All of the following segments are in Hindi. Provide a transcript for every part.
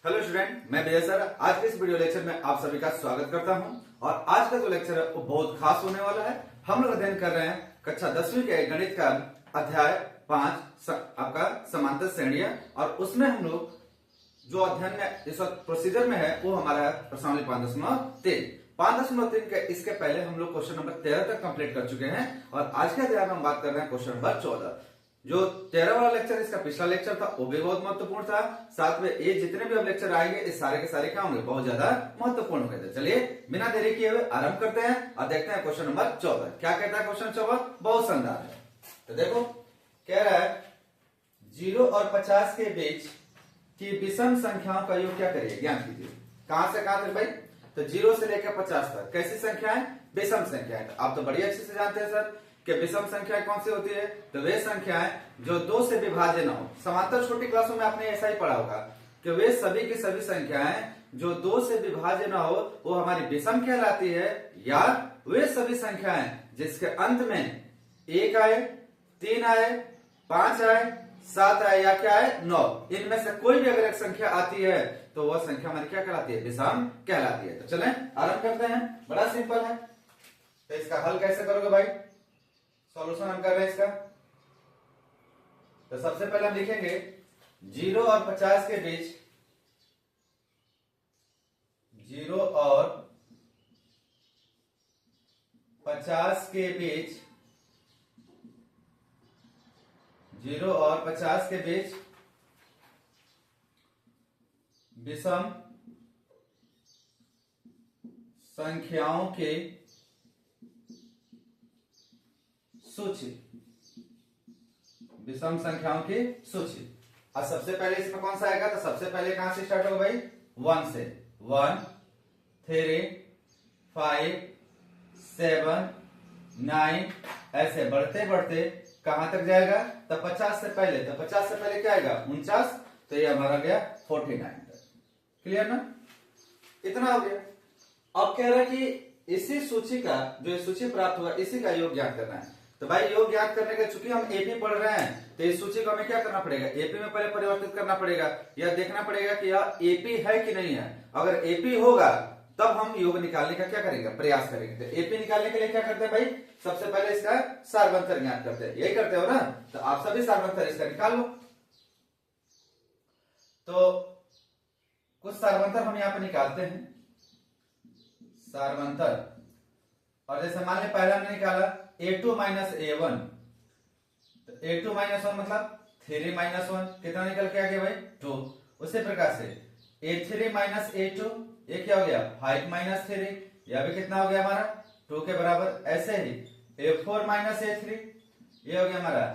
हेलो स्टूडेंट, मैं विजय सर आज के इस वीडियो लेक्चर में आप सभी का स्वागत करता हूं। और आज का जो लेक्चर है वो बहुत खास होने वाला है। हम लोग अध्ययन कर रहे हैं कक्षा 10वीं के गणित का अध्याय 5 आपका समांतर श्रेणियां। और उसमें हम लोग जो अध्ययन में इस वक्त प्रोसीजर में है वो हमारा है प्रश्नावली 5.3 के। इसके पहले हम लोग क्वेश्चन नंबर 13 तक कंप्लीट कर चुके हैं और आज के अध्याय में हम बात कर रहे हैं क्वेश्चन नंबर 14। जो 13 वाला लेक्चर इसका पिछला लेक्चर था वो भी बहुत महत्वपूर्ण था। साथ में ये जितने भी अब लेक्चर आएंगे इस सारे के सारे क्या होंगे, बहुत ज्यादा महत्वपूर्ण होंगे। चलिए बिना देरी किए हुए आरंभ करते हैं और देखते हैं क्वेश्चन नंबर 14 क्या कहता है। क्वेश्चन 14 बहुत शानदार है। तो देखो कह रहा है 0 और 50 के बीच की विषम संख्याओं का योग क्या करिए, ज्ञान कीजिए। कहां से कहां तक भाई? तो 0 से लेकर 50 तक कैसी संख्या है? विषम संख्या है। तो आप तो बड़ी अच्छे से जानते हैं सर कि विषम संख्या कौन सी होती है। तो वे संख्याएं जो 2 से विभाज्य न हो। समांतर छोटी क्लासों में आपने ऐसा ही पढ़ा होगा कि वे सभी की सभी संख्याएं जो 2 से विभाज्य न हो वो हमारी विषम कहलाती है। या वे सभी संख्याएं जिसके अंत में 1 आए, 3 आए, 5 आए, 7 आए या क्या है 9, इनमें से कोई भी अगर एक संख्या आती है तो वह संख्या हमारी क्या कहलाती है, विषम कहलाती है। तो चलें आरंभ करते हैं। बड़ा सिंपल है। तो इसका हल कैसे करोगे भाई? सॉल्यूशन हम कर रहे हैं इसका। तो सबसे पहले हम लिखेंगे 0 और 50 के बीच, 0 और 50 के बीच, 0 और 50 के बीच विषम संख्याओं के सूची, विषम संख्याओं की सूची। और सबसे पहले इसमें कौन सा आएगा? तो सबसे पहले कहां से स्टार्ट होगा भाई? 1 से। 1, 3, 5, 7, 9 ऐसे बढ़ते बढ़ते कहां तक जाएगा? तो 50 से पहले। तो 50 से पहले क्या आएगा? 49। तो ये हमारा गया 49 तक। क्लियर ना? इतना हो गया। अब कह रहा है कि इसी सूची का जो सूची प्राप्त हुआ इसी का योग ज्ञात करना है। तो भाई योग ज्ञात करने के चूंकि हम एपी पढ़ रहे हैं तो इस सूची को हमें क्या करना पड़ेगा? एपी में पहले परिवर्तित करना पड़ेगा या देखना पड़ेगा कि यह एपी है कि नहीं है। अगर एपी होगा तब हम योग निकालने का क्या करेंगे, प्रयास करेंगे। तो एपी निकालने के लिए क्या करते हैं भाई? सबसे पहले इसका सारवंतर ज्ञात करते हैं। यही करते हो ना? तो आप सभी सारवंतर इसका निकाल लो। तो कुछ सारवंतर हम यहां पर निकालते हैं। सारवंतर, और जैसे मान लिया पहला हमने निकाला a2 माइनस a1। तो a2 माइनस 1 मतलब 3 माइनस 1 कितना निकल के आ गया भाई? 2। उसी प्रकार से a3 माइनस a2 ये क्या हो गया? 5 माइनस 3, यह भी कितना हो गया हमारा? 2 के बराबर। ऐसे ही a4 माइनस a3 ये हो गया हमारा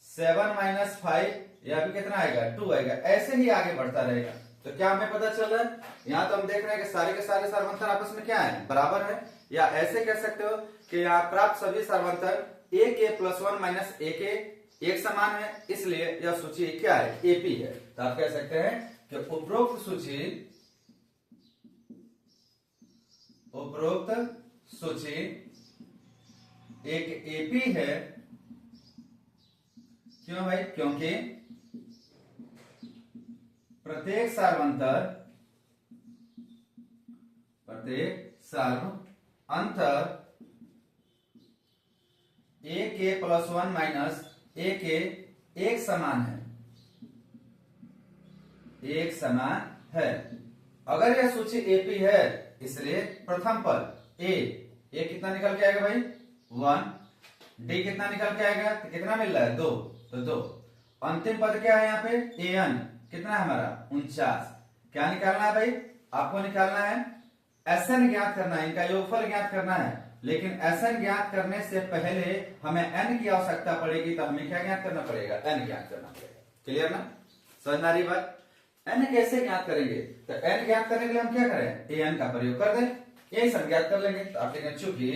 7 माइनस 5, यह भी कितना आएगा? 2 आएगा। ऐसे ही आगे बढ़ता रहेगा। तो क्या हमें पता चल रहा है? यहाँ तो हम देख रहे हैं कि सारे के सारे सारवंतर आपस में क्या है? बराबर है। या ऐसे कह सकते हो कि यहाँ प्राप्त सभी सारवंतर एक ए प्लस 1 माइनस एक समान है, इसलिए यह सूची क्या है? एपी है। तो आप कह सकते हैं कि उपरोक्त सूची एक एपी है। क्यों भाई? क्योंकि प्रत्येक सारवंतर अंतर एक ए प्लस 1 माइनस एक समान है, एक समान है। अगर यह सूची एपी है इसलिए प्रथम पद ए कितना निकल के आएगा भाई? 1। डी कितना निकल के आएगा? तो कितना मिल रहा है? 2। तो 2। अंतिम पद क्या है यहाँ पे? एन कितना है हमारा? 49। क्या निकालना है भाई? आपको निकालना है एसएन ज्ञात करना है, इनका योगफल ज्ञात करना है। लेकिन एसएन ज्ञात करने से पहले हमें एन की आवश्यकता पड़ेगी। तो हमें क्या ज्ञात करना पड़ेगा? एन ज्ञात करना पड़ेगा। क्लियर ना? समझ आ रही बात? एन कैसे ज्ञात करेंगे? तो एन ज्ञात करने के लिए हम क्या करें? एन का प्रयोग कर दें, यही सब ज्ञात कर लेंगे। तो आप लिखें चूंकि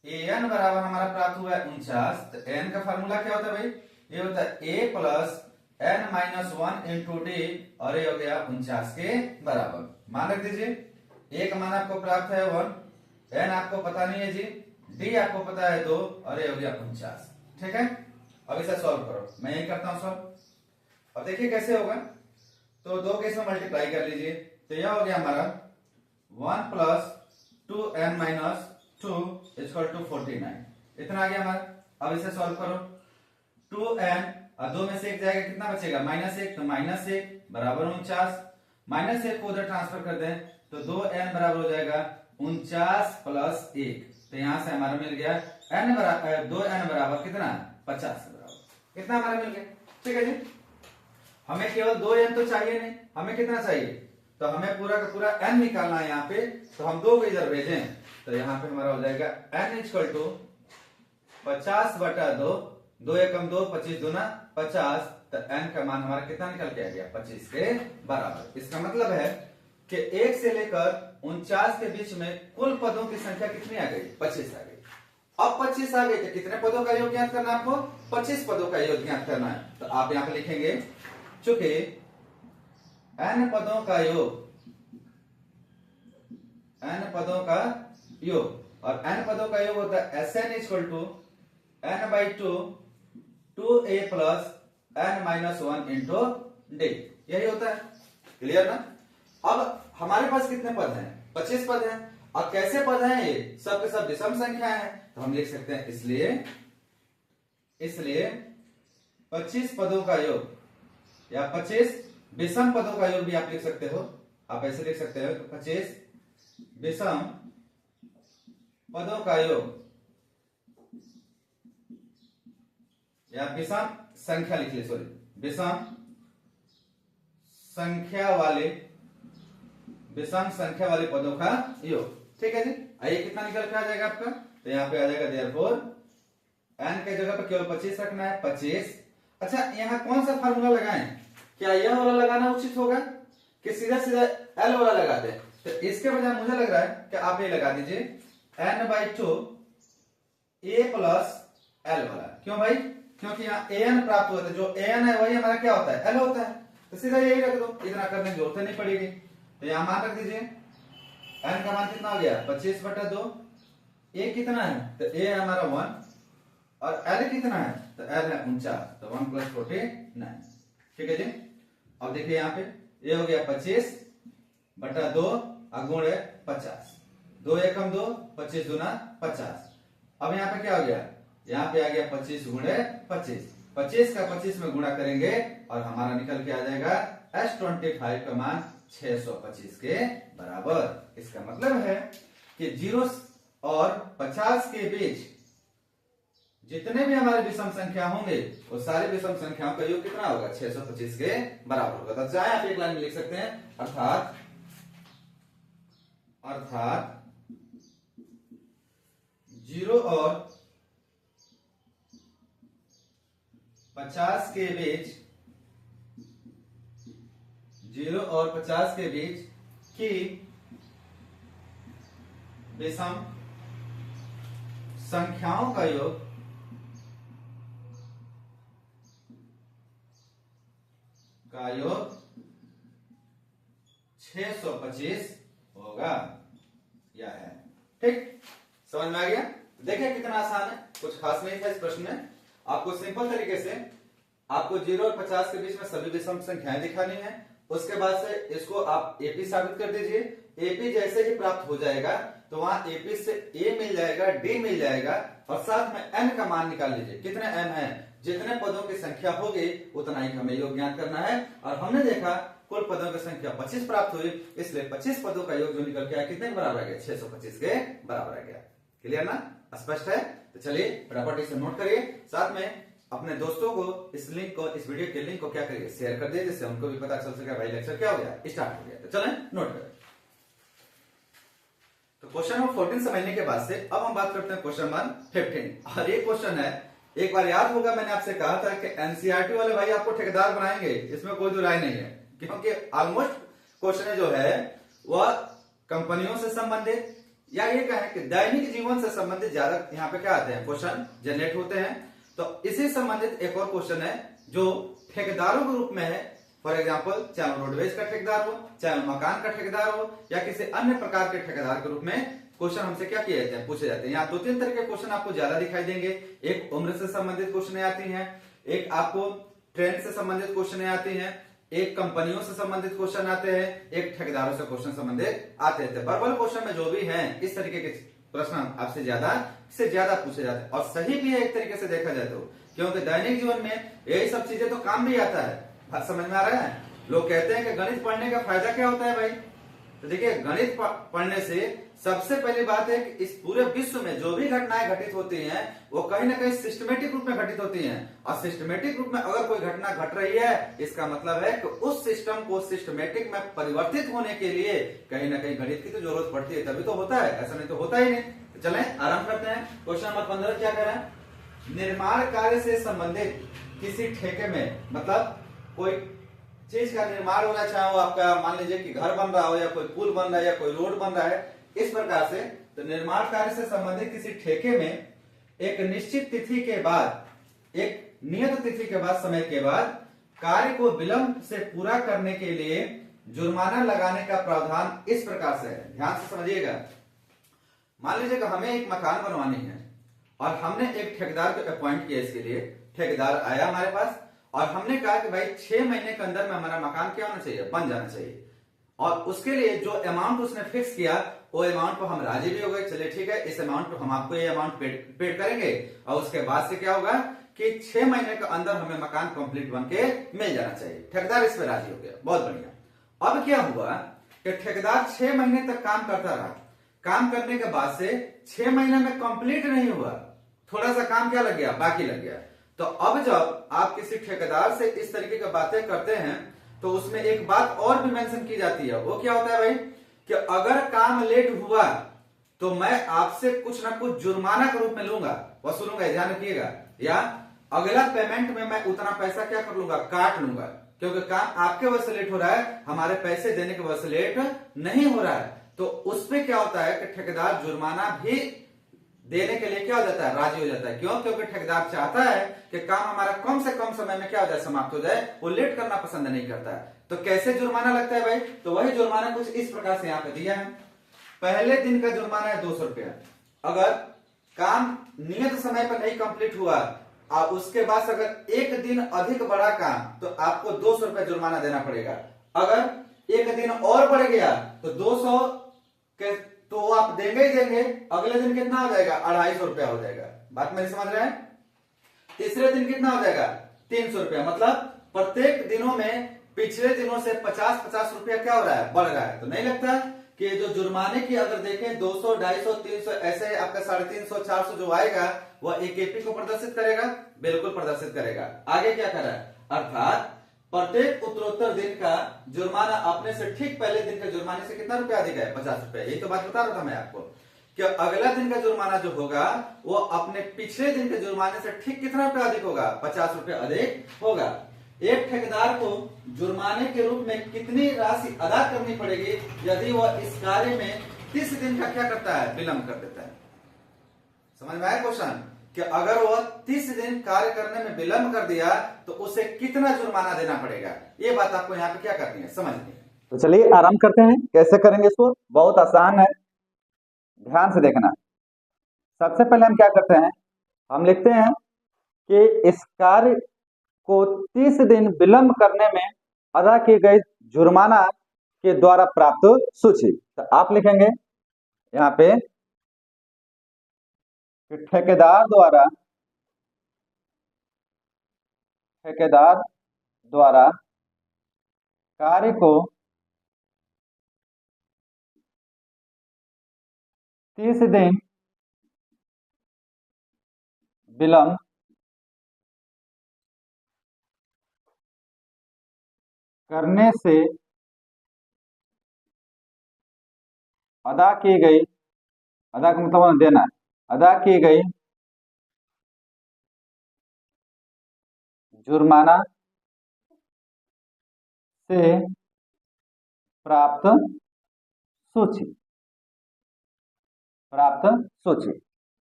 एन बराबर हमारा प्राप्त हुआ है 49। तो एन का फार्मूला क्या होता है भाई? ये होता है A plus n minus 1 into D, और ये हो गया 49 के बराबर। मान रख दीजिए ए का मान आपको प्राप्त है 1, n आपको पता नहीं है जी, डी आपको पता है 2, और ये हो गया 49। ठीक है, अब इसे सॉल्व करो। मैं यही करता हूं सॉल्व। अब देखिए कैसे होगा। तो 2 के इसमें मल्टीप्लाई कर लीजिए, तो यह हो गया हमारा 1 plus 2n minus 2 equal to 49, इतना आ गया हमारा। अब इसे सॉल्व करो, 2n और 2 में से 1 जाएगा, कितना बचेगा -1, तो -1 बराबर 49, -1 को उधर ट्रांसफर कर दें तो 2n बराबर हो जाएगा 49 प्लस 1, तो यहां से हमारा मिल गया n बराबर 2n बराबर कितना 50 बराबर, कितना हमारा मिल गया। ठीक है जी, हमें केवल 2n तो चाहिए नहीं, हमें कितना चाहिए, तो हमें पूरा का पूरा n निकालना है यहाँ पे, तो हम 2 को इधर भेजें तो यहाँ पे हमारा हो जाएगा n इक्वल टू 50/2, 2 एकम 2, 25 दूना 50, तो n का मान हमारा कितना निकल के आ गया 25 के बराबर। इसका मतलब है कि 1 से लेकर 49 के बीच में कुल पदों की संख्या कितनी आ गई 25 आ गई। अब 25 आ गई तो कितने पदों का योग ज्ञात करना है आपको, 25 पदों का योग ज्ञात करना है। तो आप यहां पे लिखेंगे चूंकि n पदों का योग, n पदों का योग, और n पदों का योग होता है Sn equal to n/2 2a plus n-1 into d, यही होता है। क्लियर ना। अब हमारे पास कितने पद हैं 25 पद हैं, और कैसे पद हैं ये सब के सब विषम संख्या है, तो हम लिख सकते हैं इसलिए 25 पदों का योग या 25 विषम पदों का योग भी आप लिख सकते हो, आप ऐसे लिख सकते हो 25 विषम पदों का योग या विषम संख्या लिख ली, सॉरी विषम संख्या वाले पदों का योग। ठीक है जी, आइए कितना निकल के आ जाएगा आपका, तो यहाँ पे आ जाएगा देयरफॉर n के जगह पर केवल 25 रखना है 25। अच्छा यहाँ कौन सा फार्मूला लगाएं, क्या यह वाला लगाना उचित होगा कि सीधा सीधा l वाला लगाते हैं, तो इसके बजाय मुझे लग रहा है कि आप ये लगा दीजिए n/2 a प्लस l वाला। क्यों भाई, क्योंकि यहाँ an प्राप्त होता है, जो an है वही हमारा क्या होता है l होता है, तो सीधा यही रख दो, इतना करने की जरूरत नहीं पड़ेगी। तो यहाँ मान रख दीजिए n का मान कितना हो गया 25/2, a कितना है, तो a है हमारा 1 और l कितना है, तो l है 49, तो 1 + 49। ठीक है जी, अब देखिए यहाँ पे ये हो गया 25/2 गुण 50, 2 एकम 2, 25 दूना 50। अब यहाँ पे क्या हो गया, यहाँ पे आ गया 25 गुणे 25, 25 का 25 में गुणा करेंगे और हमारा निकल के आ जाएगा S25 का मान 625 के बराबर। इसका मतलब है कि 0 और 50 के बीच जितने भी हमारे विषम संख्या होंगे वो सारे विषम संख्याओं का योग कितना होगा 625 के बराबर होगा। तो चाहे आप एक लाइन में लिख सकते हैं, अर्थात 0 और 50 के बीच, 0 और 50 के बीच की विषम संख्याओं का योग का योग 625 होगा, यह है। ठीक, समझ में आ गया। देखिए कितना आसान है, कुछ खास नहीं था इस प्रश्न में। आपको सिंपल तरीके से आपको 0 और 50 के बीच में सभी विषम संख्याएं दिखानी है, उसके बाद से इसको आप एपी साबित कर दीजिए। एपी जैसे ही प्राप्त हो जाएगा तो वहां एपी से ए मिल जाएगा, डी मिल जाएगा, और साथ में एन का मान निकाल लीजिए। कितने एन है, जितने पदों की संख्या होगी उतना ही हमें योग ज्ञात करना है। और हमने देखा कुल पदों की संख्या 25 प्राप्त हुई, इसलिए 25 पदों का योग जो निकल के आया कितने के बराबर आ गया 625 के बराबर आ गया। क्लियर ना, स्पष्ट है। तो चलिए फटाफट इसे नोट करिए, साथ में अपने दोस्तों को इस लिंक को, इस वीडियो के लिंक को क्या करिए शेयर कर दिए, जिससे उनको भी पता चल सके भाई लेक्चर क्या हो गया, स्टार्ट हो गया। तो चलें नोट करें। तो क्वेश्चन नंबर 14 समझने के बाद से अब हम बात करते हैं क्वेश्चन नंबर 15। और ये क्वेश्चन है, एक बार याद होगा मैंने आपसे कहा था कि एनसीईआरटी वाले भाई आपको ठेकेदार बनाएंगे, इसमें कोई दो राय नहीं है, क्योंकि ऑलमोस्ट क्वेश्चन जो है वह कंपनियों से संबंधित या ये कहें कि दैनिक जीवन से संबंधित ज्यादा यहाँ पे क्या आते हैं क्वेश्चन जनरेट होते हैं। तो इसी संबंधित एक और क्वेश्चन है जो ठेकेदारों के रूप में है। फॉर एग्जाम्पल चाहे रोडवेज का ठेकेदार हो, चाहे मकान का ठेकेदार हो, या किसी अन्य प्रकार के ठेकेदार के रूप में क्वेश्चन हमसे क्या किए जाते हैं, पूछे जाते हैं। यहाँ 2-3 तरह के क्वेश्चन आपको ज्यादा दिखाई देंगे। एक उम्र से संबंधित क्वेश्चन आती हैं, एक आपको ट्रेंड से संबंधित क्वेश्चन आती हैं, एक कंपनियों से संबंधित क्वेश्चन आते हैं, एक ठेकेदारों से क्वेश्चन संबंधित आते हैं। वर्बल क्वेश्चन में जो भी हैं इस तरीके के प्रश्न आपसे ज्यादा से ज्यादा पूछे जाते हैं और सही भी है एक तरीके से देखा जाए तो, क्योंकि दैनिक जीवन में यही सब चीजें तो काम भी आता है। बात समझ में आ रहा है? लोग कहते हैं कि गणित पढ़ने का फायदा क्या होता है भाई, तो देखिए गणित पढ़ने से सबसे पहली बात है कि इस पूरे विश्व में जो भी घटनाएं घटित होती हैं वो कहीं ना कहीं सिस्टमेटिक रूप में घटित होती हैं, और सिस्टमेटिक रूप में अगर कोई घटना घट रही है इसका मतलब है कि उस सिस्टम को सिस्टमेटिक में परिवर्तित होने के लिए कहीं ना कहीं गणित की तो जरूरत पड़ती है, तभी तो होता है, ऐसा नहीं तो होता ही नहीं। तो चलें आराम करते हैं। क्वेश्चन नंबर 15 क्या कह रहा है, निर्माण कार्य से संबंधित किसी ठेके में, मतलब कोई चीज का निर्माण होना, चाहे वो आपका मान लीजिए कि घर बन रहा हो या कोई पुल बन रहा है या कोई रोड बन रहा है, इस प्रकार से तो निर्माण कार्य से संबंधित किसी ठेके में एक निश्चित तिथि के बाद, एक नियत तिथि के बाद, समय के बाद कार्य को विलंब से पूरा करने के लिए जुर्माना लगाने का प्रावधान इस प्रकार से है। ध्यान से समझिएगा। मान लीजिए कि हमें एक मकान बनवानी है और हमने एक ठेकेदार को अपॉइंट किया इसके लिए। ठेकेदार आया हमारे पास और हमने कहा कि भाई 6 महीने के अंदर में हमारा मकान क्या होना चाहिए, बन जाना चाहिए, और उसके लिए जो अमाउंट उसने फिक्स किया वो अमाउंट पर हम राजी भी हो गए, चलिए ठीक है इस अमाउंट पर हम आपको ये अमाउंट पेड करेंगे, और उसके बाद से क्या होगा कि 6 महीने के अंदर हमें मकान कंप्लीट बन के मिल जाना चाहिए। ठेकेदार इस पर राजी हो गया, बहुत बढ़िया। अब क्या हुआ कि ठेकेदार 6 महीने तक काम करता रहा, काम करने के बाद से 6 महीने में कंप्लीट नहीं हुआ, थोड़ा सा काम क्या लग गया, बाकी लग गया। तो अब जब आप किसी ठेकेदार से इस तरीके की बातें करते हैं तो उसमें एक बात और भी मेंशन की जाती है, वो क्या होता है भाई कि अगर काम लेट हुआ तो मैं आपसे कुछ ना कुछ जुर्माना के रूप में लूंगा, वसूलूंगा, ध्यान रखिएगा, या अगला पेमेंट में मैं उतना पैसा क्या कर लूंगा, काट लूंगा, क्योंकि काम आपके वजह से लेट हो रहा है, हमारे पैसे देने की वजह से लेट नहीं हो रहा है। तो उसमें क्या होता है कि ठेकेदार जुर्माना भी देने के लिए क्या हो जाता है, राजी हो जाता है। क्यों? क्योंकि ठेकेदार चाहता है कि काम हमारा कम से कम समय में क्या हो जाए, समाप्त हो जाए, वो लेट करना पसंद नहीं करता है। तो कैसे जुर्माना लगता है भाई, तो वही जुर्माना कुछ इस प्रकार से यहाँ पे दिया है। पहले दिन का जुर्माना है 200 रुपया, अगर काम नियत समय पर नहीं कंप्लीट हुआ और उसके बाद अगर एक दिन अधिक बढ़ा काम तो आपको 200 रुपया जुर्माना देना पड़ेगा। अगर एक दिन और बढ़ गया तो 200 के तो आप देंगे ही देंगे, अगले दिन कितना हो जाएगा, 250 रुपया हो जाएगा। बात मेरी समझ रहे हैं? तीसरे दिन कितना हो जाएगा, 300 रुपया। मतलब प्रत्येक दिनों में पिछले दिनों से 50-50 रुपया क्या हो रहा है, बढ़ रहा है। तो नहीं लगता कि जो जुर्माने की अगर देखें 200, 250, 300 ऐसे आपका 350, 400 जो आएगा वह एकेपी को प्रदर्शित करेगा, बिल्कुल प्रदर्शित करेगा। आगे क्या कर रहा है, अर्थात प्रत्येक उत्तरोत्तर दिन का जुर्माना अपने से ठीक पहले दिन के जुर्माने से कितना रुपया अधिक है, 50 रुपया। यही तो बात बता रहा था मैं आपको कि अगला दिन का जुर्माना जो होगा वो अपने पिछले दिन के जुर्माने से ठीक कितना रुपया अधिक होगा, 50 रुपया अधिक होगा। एक ठेकेदार को जुर्माने के रूप में कितनी राशि अदा करनी पड़ेगी यदि वह इस कार्य में 30 दिन का क्या करता है, विलंब कर देता है। समझ में आया क्वेश्चन कि अगर वह 30 दिन कार्य करने में विलंब कर दिया तो उसे कितना जुर्माना देना पड़ेगा, ये बात आपको यहाँ पे क्या करनी है, समझनी है। तो चलिए आराम करते हैं, कैसे करेंगे इसको, बहुत आसान है, ध्यान से देखना। सबसे पहले हम क्या करते हैं, हम लिखते हैं कि इस कार्य को 30 दिन विलंब करने में अदा किए गए जुर्माना के द्वारा प्राप्त सूची। तो आप लिखेंगे यहाँ पे कि ठेकेदार द्वारा कार्य को 30 दिन विलंब करने से अदा की गई, अदा का मतलब देना, अदा की गई जुर्माना से प्राप्त सूची,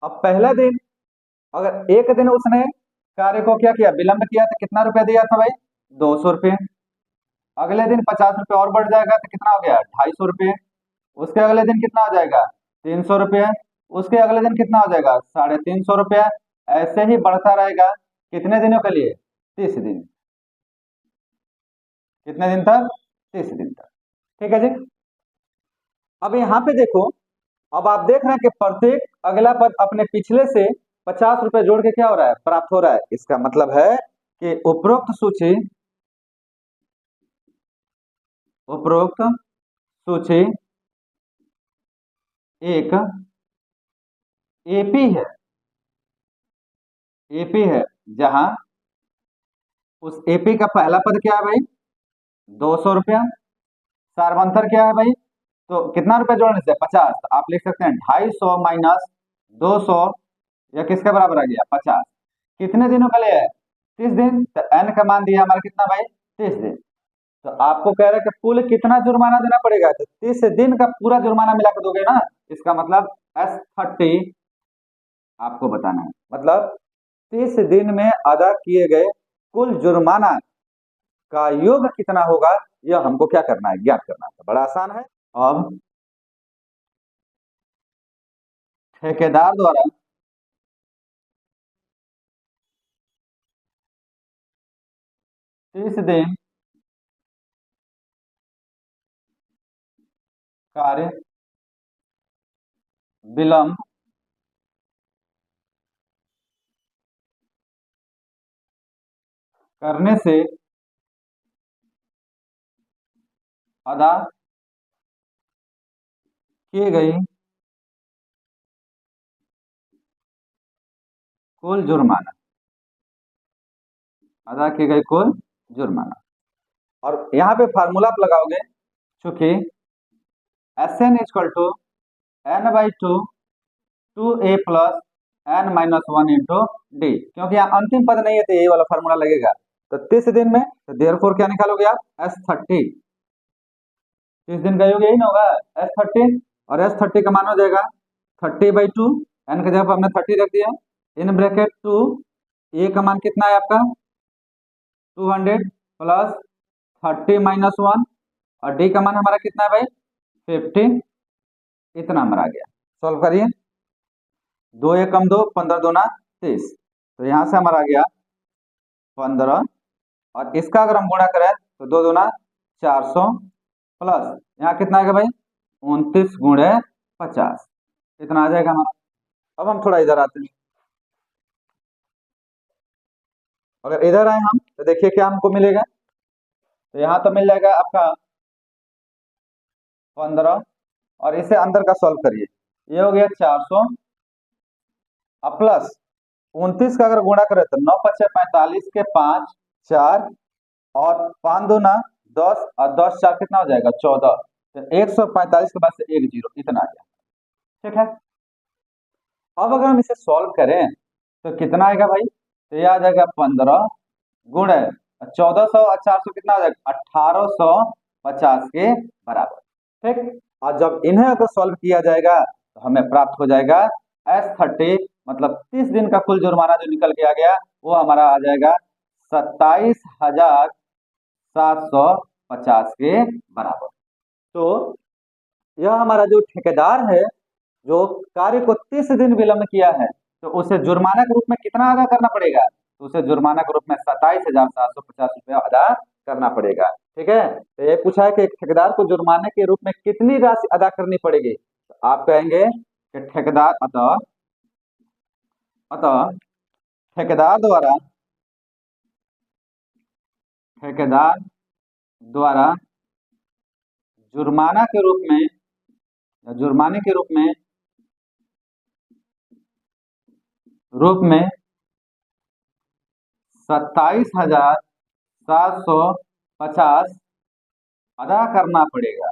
अब पहला दिन अगर एक दिन उसने कार्य को क्या किया, विलंब किया, तो कितना रुपया दिया था भाई, 200 रुपये। अगले दिन 50 रुपये और बढ़ जाएगा तो कितना हो गया, 250 रुपये। उसके अगले दिन कितना हो जाएगा, 300 रुपये। उसके अगले दिन कितना हो जाएगा, 350 रुपये। ऐसे ही बढ़ता रहेगा, कितने दिनों के लिए, 30 दिन। कितने दिन तक? 30 दिन तक। ठीक है जी। अब यहाँ पे देखो, अब आप देख रहे हैं कि प्रत्येक अगला पद अपने पिछले से 50 रुपए जोड़ के क्या हो रहा है? प्राप्त हो रहा है। इसका मतलब है कि उपरोक्त सूची एक एपी है, एपी है, जहां उस एपी का पहला पद क्या है भाई? 200 रुपया। सार्वंतर क्या है भाई? तो कितना रुपया जोड़ने से? 50। तो आप लिख सकते हैं 250 माइनस 200, या किसके बराबर आ गया? 50। कितने दिनों का लिया है? 30 दिन। तो एन का मान दिया हमारा कितना भाई? 30 दिन। तो आपको कह रहा है कि कुल कितना जुर्माना देना पड़ेगा? तो 30 दिन का पूरा जुर्माना मिला के दोगे ना। इसका मतलब S30 आपको बताना है। मतलब 30 दिन में अदा किए गए कुल जुर्माना का योग कितना होगा, यह हमको क्या करना है? ज्ञात करना है। तो बड़ा आसान है। अब ठेकेदार द्वारा तीस दिन कार्य विलंब करने से अदा की गई कुल जुर्माना, अदा की गई कुल जुर्माना। और यहाँ पे फार्मूला आप लगाओगे, चूंकि Sn equal to n/2 2a plus n-1 into d, क्योंकि यहाँ अंतिम पद नहीं है तो ये वाला फार्मूला लगेगा। तो 30 दिन में, तो देयरफॉर क्या निकालोगे आप? S30। 30 दिन का योग यही ना होगा, S30। और S30 का मान हो जाएगा 30/2, एन की जगह पर हमने 30 रख दिया, इन ब्रैकेट 2, ए का मान कितना है आपका? 200 प्लस 30-1, और डी का मान हमारा कितना है भाई? 50। इतना हमारा आ गया। सॉल्व करिए। 2 एकम 2, 15 दूना 30। तो यहाँ से हमारा आ गया 15, और इसका अगर हम गुणा करें तो 2 दूना 400, प्लस यहाँ कितना आएगा भाई? 29 गुणे 50। इतना आ जाएगा हमारा। अब हम थोड़ा इधर आते हैं। अगर इधर आए हम तो देखिए क्या हमको मिलेगा। तो यहाँ तो मिल जाएगा आपका 15, और इसे अंदर का सॉल्व करिए। ये हो गया 400, अब प्लस 29 का अगर गुणा करें तो 9 पचे 45 के 5 4, और 5 दूना 10, और 10 4 कितना हो जाएगा? 14। तो 145 के बाद से एक जीरो, इतना आ गया। ठीक है। अब अगर हम इसे सॉल्व करें तो कितना आएगा भाई? तो ये आ जाएगा 15 गुणे 1400 और 400 कितना आ जाएगा? 1850 के बराबर। ठीक। और जब इन्हें अगर सॉल्व किया जाएगा तो हमें प्राप्त हो जाएगा S30, मतलब 30 दिन का कुल जुर्माना जो निकल के आ गया वो हमारा आ जाएगा 27,750 के बराबर। तो यह हमारा जो ठेकेदार है, जो कार्य को 30 दिन विलंब किया है, तो उसे जुर्माना के रूप में कितना अदा करना पड़ेगा? तो उसे जुर्माना के रूप में 27,750 रुपया अदा करना पड़ेगा। ठीक है। तो ये पूछा है कि एक ठेकेदार को जुर्माने के रूप में कितनी राशि अदा करनी पड़ेगी? तो आप कहेंगे कि ठेकेदार अतः अतः ठेकेदार द्वारा जुर्माना के रूप में, या जुर्माने के रूप में 27,750 अदा करना पड़ेगा।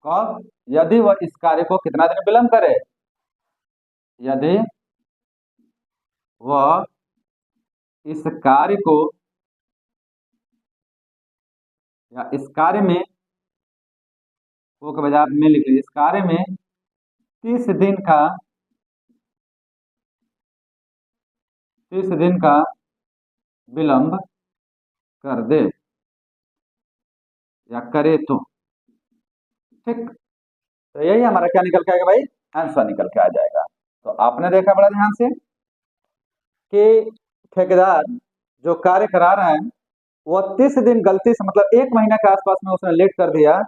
कब? यदि वह इस कार्य को कितना दिन विलंब करे? यदि वह इस कार्य को, या इस कार्य में, वो के बजाय में लिख लीजिए, इस कार्य में 30 दिन का विलंब कर दे या करे तो। ठीक। तो यही हमारा क्या निकल के आएगा भाई? आंसर निकल के आ जाएगा। तो आपने देखा बड़ा ध्यान से कि ठेकेदार जो कार्य करा रहा है वो 30 दिन गलती से मतलब 1 महीना के आसपास में उसने लेट कर दिया,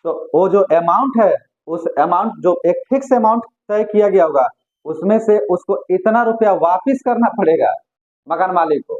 तो वो जो अमाउंट है, उस अमाउंट जो एक फिक्स अमाउंट तय किया गया होगा उसमें से उसको इतना रुपया वापिस करना पड़ेगा मकान मालिक को।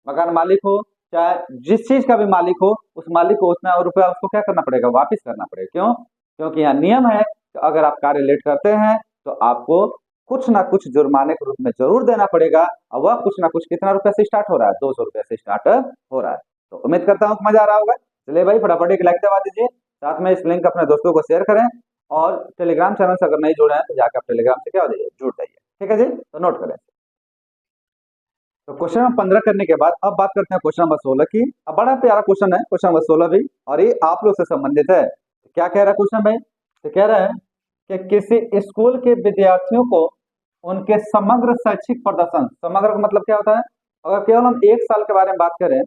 मकान मालिक हो चाहे जिस चीज का भी मालिक हो, उस मालिक को उतना रुपया उसको क्या करना पड़ेगा, वापिस करना पड़ेगा। क्यों? क्योंकि यहाँ नियम है कि अगर आप कार्य लेट करते हैं तो आपको कुछ ना कुछ जुर्माने के रूप में जरूर देना पड़ेगा, और वह कुछ ना कुछ कितना रुपया से स्टार्ट हो रहा है, 200 रुपया से स्टार्ट हो रहा है। तो उम्मीद करता हूँ मजा आ रहा होगा। चलिए भाई फटाफट एक लाइक दबा दीजिए, साथ में इस लिंक अपने दोस्तों को शेयर करें, और टेलीग्राम चैनल से अगर नहीं जुड़े हैं तो जाकर आप टेलीग्राम से क्या हो जाइए, जुड़ जाइए। ठीक है जी, तो नोट करें। तो क्वेश्चन नंबर 15 करने के बाद अब बात करते हैं क्वेश्चन नंबर 16 की। अब बड़ा प्यारा क्वेश्चन है क्वेश्चन नंबर 16 भी, और ये आप लोग से संबंधित है। तो क्या कह रहा है क्वेश्चन भाई? तो कह रहा है कि किसी स्कूल के विद्यार्थियों को उनके समग्र शैक्षिक प्रदर्शन, समग्र का मतलब क्या होता है, अगर केवल हम 1 साल के बारे में बात करें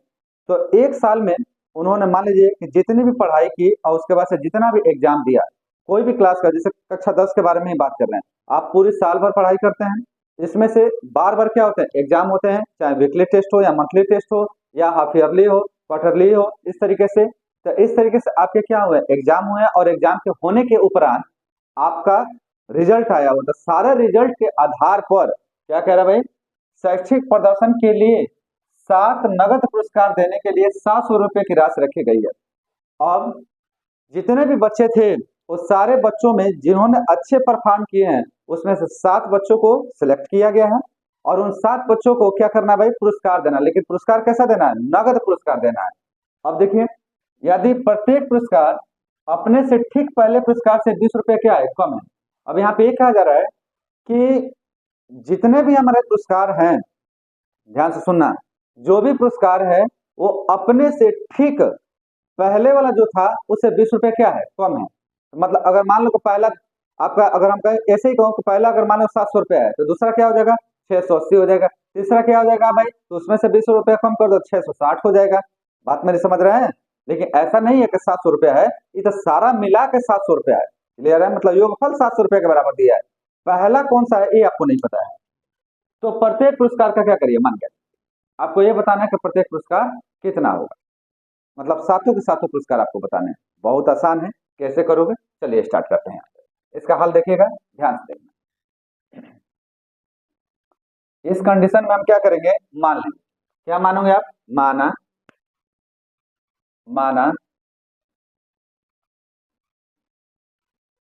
तो 1 साल में उन्होंने मान लीजिए कि जितनी भी पढ़ाई की और उसके बाद से जितना भी एग्जाम दिया, कोई भी क्लास का, जैसे कक्षा 10 के बारे में ही बात कर रहे हैं, आप पूरी साल भर पढ़ाई करते हैं, इसमें से बार बार क्या होते हैं, एग्जाम होते हैं, चाहे वीकली टेस्ट हो या मंथली टेस्ट हो या हाफ ईयरली हो, क्वार्टरली हो, इस तरीके से। तो इस तरीके से आपके क्या हुए, एग्जाम हुए, और एग्जाम के होने के उपरांत आपका रिजल्ट आया हो, तो सारे रिजल्ट के आधार पर क्या कह रहा है भाई, शैक्षिक प्रदर्शन के लिए 7 नगद पुरस्कार देने के लिए 700 रुपए की राशि रखी गई है। अब जितने भी बच्चे थे उस सारे बच्चों में जिन्होंने अच्छे परफॉर्म किए हैं उसमें से 7 बच्चों को सिलेक्ट किया गया है, और उन 7 बच्चों को क्या करना है भाई, पुरस्कार देना। लेकिन पुरस्कार कैसा देना है, नगद पुरस्कार देना है। अब देखिए, यदि प्रत्येक पुरस्कार अपने से ठीक पहले पुरस्कार से 20 रुपए क्या है, कम है। अब यहाँ पे ये कहा जा रहा है कि जितने भी हमारे पुरस्कार हैं, ध्यान से सुनना, जो भी पुरस्कार है वो अपने से ठीक पहले वाला जो था उससे 20 रुपए क्या है, कम है। मतलब अगर मान लो कि पहला आपका, अगर हम कहें ऐसे ही कहूँ कि पहला अगर मान लो 700 रुपया है तो दूसरा क्या हो जाएगा, 680 हो जाएगा। तीसरा क्या हो जाएगा भाई, तो उसमें से 20 रुपया कम कर दो, 660 हो जाएगा। बात मेरी समझ रहे हैं? लेकिन ऐसा नहीं है कि 700 रुपया है, ये तो सारा मिला के 700 रुपया है। क्लियर है? मतलब योगफल 700 रुपया के बराबर दिया है, पहला कौन सा है ये आपको नहीं पता है। तो प्रत्येक पुरस्कार का क्या करिए, मान के आपको ये बताना है कि प्रत्येक पुरस्कार कितना होगा, मतलब सातों के सातों पुरस्कार आपको बताने हैं। बहुत आसान है, कैसे करोगे, चलिए स्टार्ट करते हैं। इसका हल देखिएगा, ध्यान से देखना। इस कंडीशन में हम क्या करेंगे, मान लेंगे। क्या मानोगे आप, माना, माना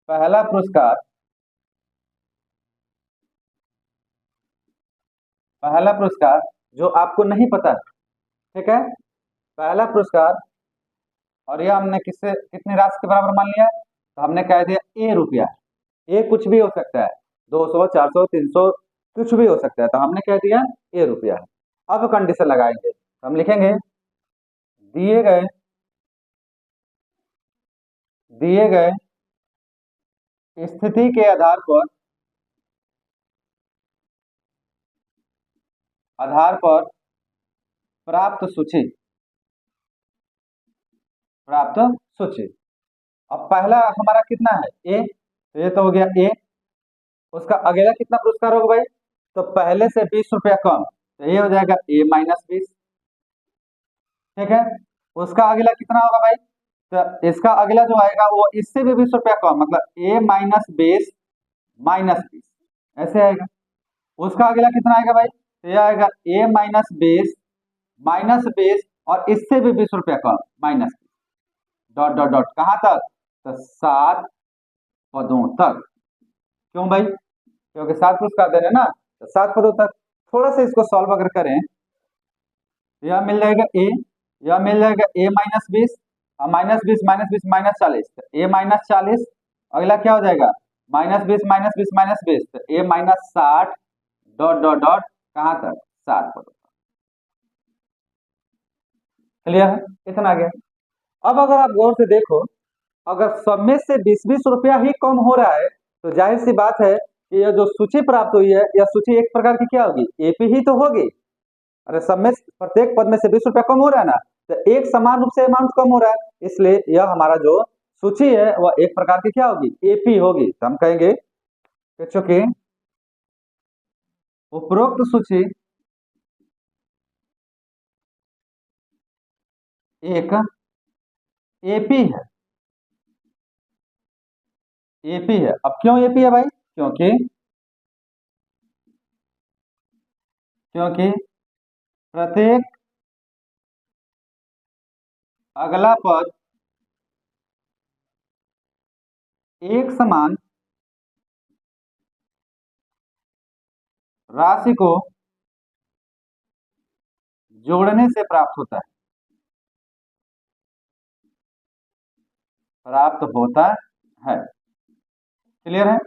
पहला पुरस्कार, पहला पुरस्कार जो आपको नहीं पता है, ठीक है, पहला पुरस्कार, और यह हमने किससे कितनी राशि के बराबर मान लिया है, तो हमने कह दिया ए रुपया। ए कुछ भी हो सकता है, 200, 400, 300, कुछ भी हो सकता है, तो हमने कह दिया ए रुपया है। अब कंडीशन लगाएंगे, तो हम लिखेंगे दिए गए, दिए गए स्थिति के आधार पर, आधार पर प्राप्त सूची, प्राप्त सूची। अब पहला हमारा कितना है, ए, तो ये तो हो गया ए। उसका अगला कितना पुरस्कार होगा भाई, तो पहले से 20 रुपया कम, तो ये हो जाएगा ए माइनस 20। ठीक है, उसका अगला कितना होगा भाई, तो इसका अगला जो आएगा वो इससे भी 20 रुपया कम, मतलब ए माइनस 20 माइनस 20, ऐसे आएगा। उसका अगला कितना आएगा भाई, तो यह आएगा ए माइनस 20 माइनस 20 और इससे भी 20 रुपया कम, माइनस 20, डॉट डॉट डॉट, कहां तक, तो 7 पदों तक। क्यों भाई, क्योंकि 7 पुरस्कार दे रहे हैं ना, तो 7 पदों तक। थोड़ा सा इसको सॉल्व अगर करें, यह मिल जाएगा ए, यह मिल जाएगा ए माइनस 20, माइनस 20 माइनस 20 माइनस 40, ए माइनस 40। अगला क्या हो जाएगा, माइनस 20 माइनस 20 माइनस 20, तो ए माइनस 60, डॉट डॉट डॉट, कहां तक, 7 पदों तक। क्लियर है, इतना आ गया। अब अगर आप गौर से देखो, अगर सब में से 20-20 रुपया ही कम हो रहा है, तो जाहिर सी बात है कि यह जो सूची प्राप्त हुई है, यह सूची एक प्रकार की क्या होगी, एपी ही तो होगी। अरे सब में प्रत्येक पद में से 20 रुपया कम हो रहा है ना, तो एक समान रूप से अमाउंट कम हो रहा है, इसलिए यह हमारा जो सूची है वह एक प्रकार की क्या होगी, एपी होगी। तो हम कहेंगे कि चूंकि उपरोक्त सूची, एक एपी है, एपी है। अब क्यों एपी है भाई? क्योंकि क्योंकि प्रत्येक अगला पद एक समान राशि को जोड़ने से प्राप्त होता है, प्राप्त होता है। क्लियर है?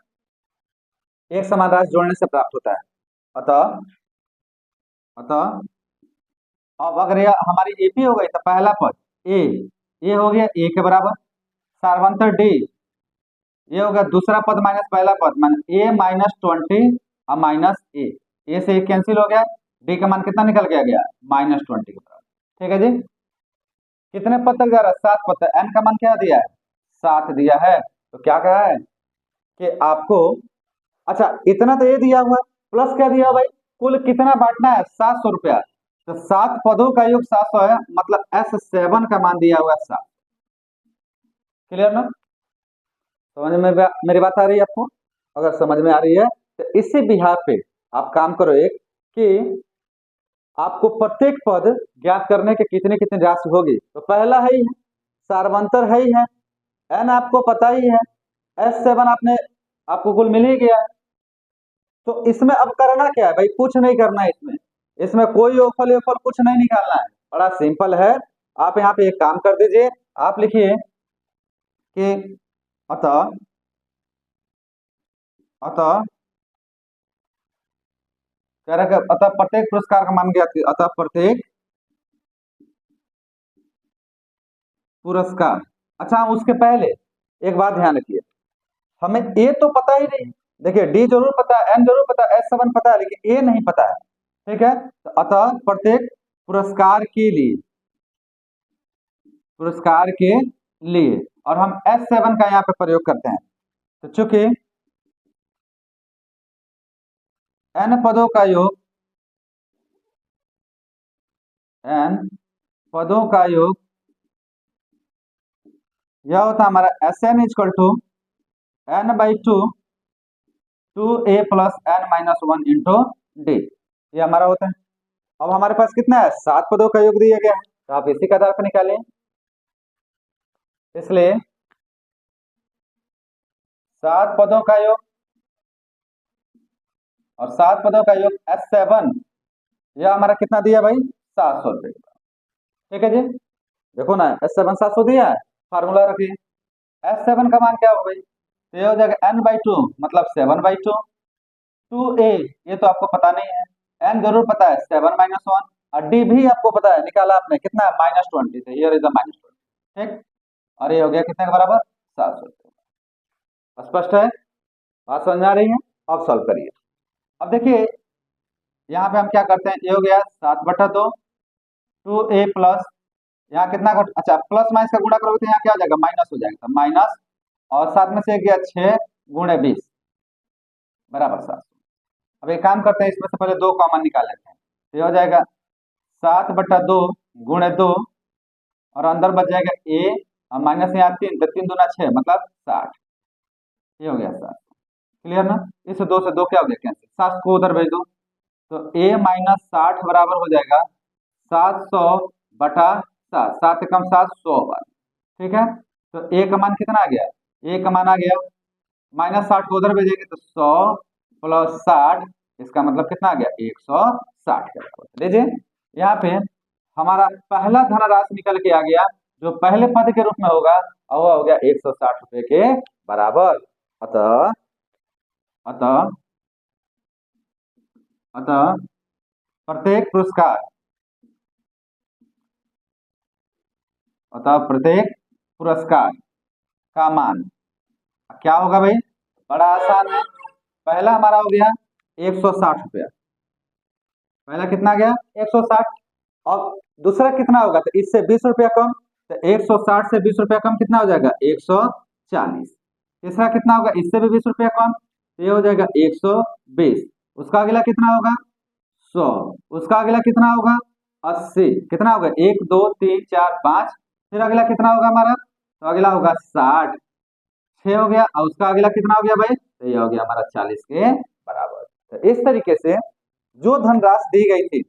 एक समान राशि जोड़ने से प्राप्त होता है। अतः अतः अब अगर यह हमारी एपी हो गई तो पहला पद ए हो गया ए के बराबर, सार्वंतर डी ये हो गया दूसरा पद माइनस पहला पद माइनस ए माइनस 20 और माइनस ए से कैंसिल हो गया, डी का मान कितना निकल गया -20 के बराबर। ठीक है जी। कितने पद तक जा रहा है? 7 पद तक। एन का मान क्या दिया है? 7 दिया है। तो क्या कहा है कि आपको, अच्छा इतना तो ये दिया हुआ है, प्लस क्या दिया भाई? कुल कितना बांटना है? 700 रुपया। तो 7 पदों का योग 700 है, मतलब S7 का मान दिया हुआ है 7। क्लियर ना? समझ में मेरी बात आ रही है आपको? अगर समझ में आ रही है तो इसी बिहार पे आप काम करो एक कि आपको प्रत्येक पद ज्ञात करने के कितने कितने राशि होगी। तो पहला है ही है, सार्वंतर है ही है, एन आपको पता ही है, S7 आपको कुल मिल ही गया। तो इसमें अब करना क्या है भाई? कुछ नहीं करना है इसमें, इसमें कोई ओफल ओफल कुछ नहीं निकालना है, बड़ा सिंपल है। आप यहाँ पे एक काम कर दीजिए, आप लिखिए कि अतः अतः कह रहा है अतः प्रत्येक पुरस्कार का मान ज्ञात, अतः प्रत्येक पुरस्कार। अच्छा उसके पहले एक बात ध्यान रखिए, हमें ए तो पता ही नहीं, देखिए डी जरूर पता है, एन जरूर पता है, S7 पता है, लेकिन ए नहीं पता है। ठीक है, तो अतः प्रत्येक पुरस्कार के लिए, पुरस्कार के लिए, और हम S7 का यहाँ पे प्रयोग करते हैं। तो चूंकि n पदों का योग, n पदों का योग यह होता है हमारा Sn equal to n/2 2a plus n-1 into d, ये हमारा होता है। अब हमारे पास कितना है? 7 पदों का योग दिया गया है, तो आप इसी के आधार पर निकालें। इसलिए 7 पदों का योग और 7 पदों का योग S7, यह हमारा कितना दिया भाई? 700 रुपये। ठीक है जी, देखो ना S7 700 दिया है, फार्मूला रखिए। S7 का मान क्या होगा भाई? तो ये हो जाएगा n/2 मतलब 7/2, 2a ये तो आपको पता नहीं है, n जरूर पता है 7-1, और d भी आपको पता है, निकाला आपने कितना है? -20, तो हियर इज द -20। ठीक, और ये हो गया कितने के बराबर? 700 रुपये। स्पष्ट है? बात समझ में आ रही है? अब सॉल्व करिए। अब देखिए यहाँ पे हम क्या करते हैं, ये हो गया 7/2 2a प्लस, यहाँ कितना अच्छा प्लस माइनस का गुणा करोगे तो यहाँ क्या हो जाएगा? माइनस हो जाएगा, तो माइनस, और 7 में से गया 6 गुणे 20 बराबर 700। अब एक काम करते हैं, इसमें से पहले 2 कॉमन निकाल लेते हैं, तो ये हो जाएगा 7/2 गुणे 2, और अंदर बच जाएगा a, और माइनस यहाँ 3, तो 3 दूना 6 मतलब 60, ये हो गया 700। क्लियर ना? इस 2 से 2 क्या हो गया? कैंसिल, 7 को उधर भेज दो, तो a माइनस 60 बराबर हो जाएगा 700/7, 7 कम 7 100 बार। ठीक है, तो a का मान कितना आ गया? a का मान आ गया -60 को उधर भेजेंगे तो 100 प्लस 60, इसका मतलब कितना आ गया? 160 के बराबर। लीजिए यहाँ पे हमारा पहला धनराशि निकल के आ गया, जो पहले पद के रूप में होगा, और वह हो गया 160 रुपए के बराबर। अतः अतः अतः प्रत्येक पुरस्कार, अतः प्रत्येक पुरस्कार का मान क्या होगा भाई? बड़ा आसान है, पहला हमारा हो गया 160 रुपया, पहला कितना गया? 160, और दूसरा कितना होगा? तो इससे 20 रुपया कम, तो 160 से 20 रुपया कम कितना हो जाएगा? 140। तीसरा कितना होगा? इससे भी 20 रुपया कम, तो ये हो जाएगा 120। उसका अगला कितना होगा? 100। उसका अगला कितना होगा? 80। कितना होगा 1 2 3 4 5। फिर अगला कितना होगा हमारा, तो अगला होगा 60। 6 हो गया और उसका अगला कितना हो गया भाई, तो ये हो गया हमारा 40 के बराबर। तो इस तरीके से जो धनराशि दी गई थी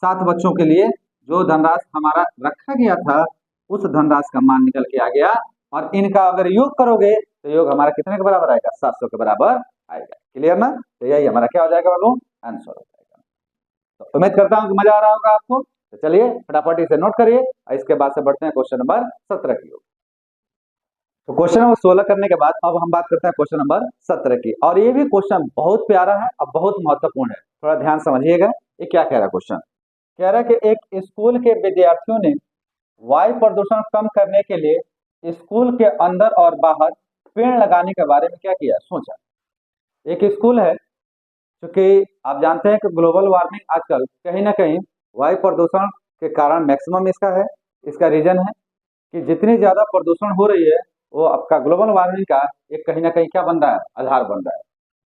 7 बच्चों के लिए, जो धनराशि हमारा रखा गया था उस धनराशि का मान निकल के आ गया, और इनका अगर योग करोगे तो योग हमारा कितने के बराबर आएगा, 700 के बराबर आएगा। क्लियर ना, तो यही हमारा क्या हो जाएगा बाबू, आंसर हो जाएगा। तो उम्मीद करता हूँ कि मजा आ रहा होगा आपको। तो चलिए फटाफट इसे नोट करिए और इसके बाद से बढ़ते हैं क्वेश्चन नंबर 17 की ओर। तो क्वेश्चन नंबर 16 करने के बाद अब हम बात करते हैं क्वेश्चन नंबर 17 की, और ये भी क्वेश्चन बहुत प्यारा है और बहुत महत्वपूर्ण है, थोड़ा ध्यान समझिएगा। ये क्या कह रहा है क्वेश्चन, कह रहा है कि एक स्कूल के विद्यार्थियों ने वायु प्रदूषण कम करने के लिए स्कूल के अंदर और बाहर पेड़ लगाने के बारे में क्या किया, सोचा। एक स्कूल है, क्योंकि आप जानते हैं कि ग्लोबल वार्मिंग आजकल कहीं ना कहीं वायु प्रदूषण के कारण मैक्सिमम इसका है, इसका रीजन है कि जितनी ज्यादा प्रदूषण हो रही है वो आपका ग्लोबल वार्मिंग का एक कहीं ना कहीं क्या बन रहा है, आधार बन रहा है।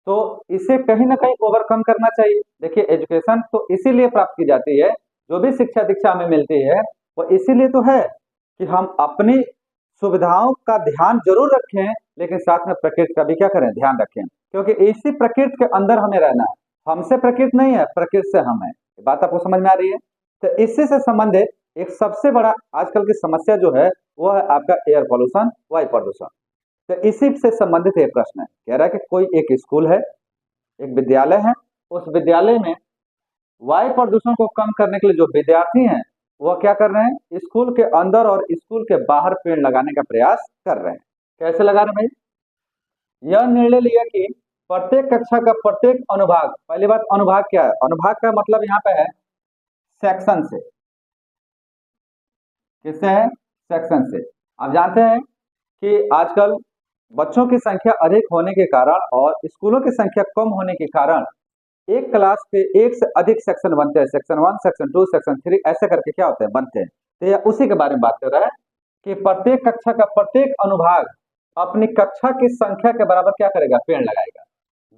तो इसे कहीं ना कहीं ओवरकम करना चाहिए। देखिए एजुकेशन तो इसीलिए प्राप्त की जाती है, जो भी शिक्षा दीक्षा हमें मिलती है वो इसीलिए तो है कि हम अपनी सुविधाओं का ध्यान जरूर रखें, लेकिन साथ में प्रकृति का भी क्या करें, ध्यान रखें, क्योंकि इसी प्रकृति के अंदर हमें रहना है। हमसे प्रकृति नहीं है, प्रकृति से हम है। ये बात आपको समझ में आ रही है। तो इसी से संबंधित एक सबसे बड़ा आजकल की समस्या जो है वो है आपका एयर पॉल्यूशन, वायु प्रदूषण। तो इसी से संबंधित एक प्रश्न है, कह रहा है कि कोई एक स्कूल है, एक विद्यालय है, उस विद्यालय में वायु प्रदूषण को कम करने के लिए जो विद्यार्थी हैं वो क्या कर रहे हैं, स्कूल के अंदर और स्कूल के बाहर पेड़ लगाने का प्रयास कर रहे हैं। कैसे लगा रहे हैं भाई, यह निर्णय लिया कि प्रत्येक कक्षा का प्रत्येक अनुभाग, पहली बात अनुभाग क्या है, अनुभाग का मतलब यहाँ पे है सेक्शन से। किससे है, सेक्शन से। आप जानते हैं कि आजकल बच्चों की संख्या अधिक होने के कारण और स्कूलों की संख्या कम होने के कारण एक क्लास के एक से अधिक सेक्शन बनते हैं, सेक्शन 1 सेक्शन 2 सेक्शन 3 ऐसे करके क्या होते हैं, बनते हैं। तो यह उसी के बारे में बात कर रहा है कि प्रत्येक कक्षा का प्रत्येक अनुभाग अपनी कक्षा की संख्या के बराबर क्या करेगा, पेड़ लगाएगा।